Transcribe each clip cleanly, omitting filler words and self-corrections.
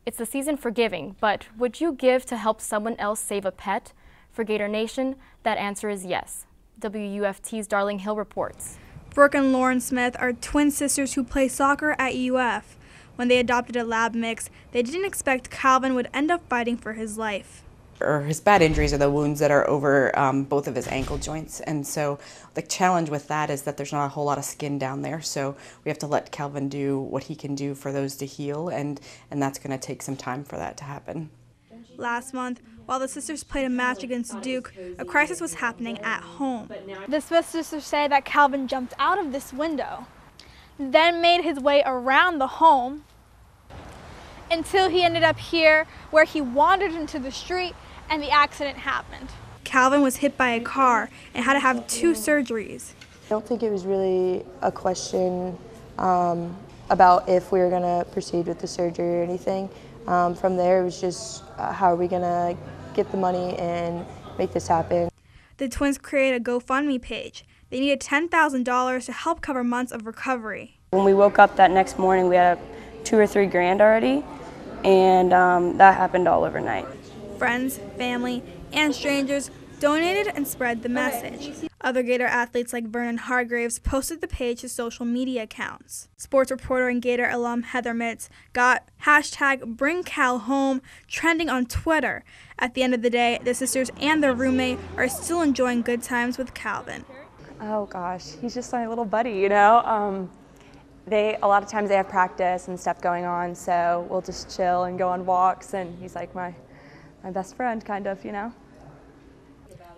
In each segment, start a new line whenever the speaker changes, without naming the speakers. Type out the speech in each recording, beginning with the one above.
It's the season for giving, but would you give to help someone else save a pet? For Gator Nation, that answer is yes. WUFT's Darling Hill reports.
Brooke and Lauren Smith are twin sisters who play soccer at UF. When they adopted a lab mix, they didn't expect Calvin would end up fighting for his life.
His bad injuries are the wounds that are over both of his ankle joints, and so the challenge with that is that there's not a whole lot of skin down there, so we have to let Calvin do what he can do for those to heal, and that's going to take some time for that to happen.
Last month, while the sisters played a match against Duke, a crisis was happening at home.
The Smith sisters say that Calvin jumped out of this window, then made his way around the home until he ended up here, where he wandered into the street and the accident happened.
Calvin was hit by a car and had to have 2 surgeries.
I don't think it was really a question about if we were going to proceed with the surgery or anything. From there, it was just how are we going to get the money and make this happen.
The twins created a GoFundMe page. They needed $10,000 to help cover months of recovery.
When we woke up that next morning, we had $2 or $3 grand already, and that happened all overnight.
Friends, family, and strangers donated and spread the message. Other Gator athletes like Vernon Hargraves posted the page to social media accounts. Sports reporter and Gator alum Heather Mitz got #BringCalHome trending on Twitter. At the end of the day, the sisters and their roommate are still enjoying good times with Calvin.
Oh gosh, he's just my little buddy, you know. A lot of times they have practice and stuff going on, so we'll just chill and go on walks, and he's like my best friend, kind of, you know.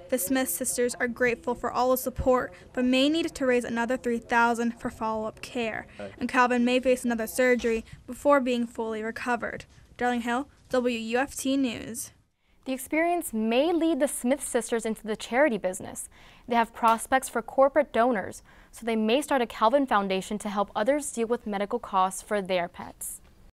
The Smith sisters are grateful for all the support, but may need to raise another $3,000 for follow-up care, and Calvin may face another surgery before being fully recovered. Darling Hill, WUFT News.
The experience may lead the Smith sisters into the charity business. They have prospects for corporate donors, so they may start a Calvin Foundation to help others deal with medical costs for their pets.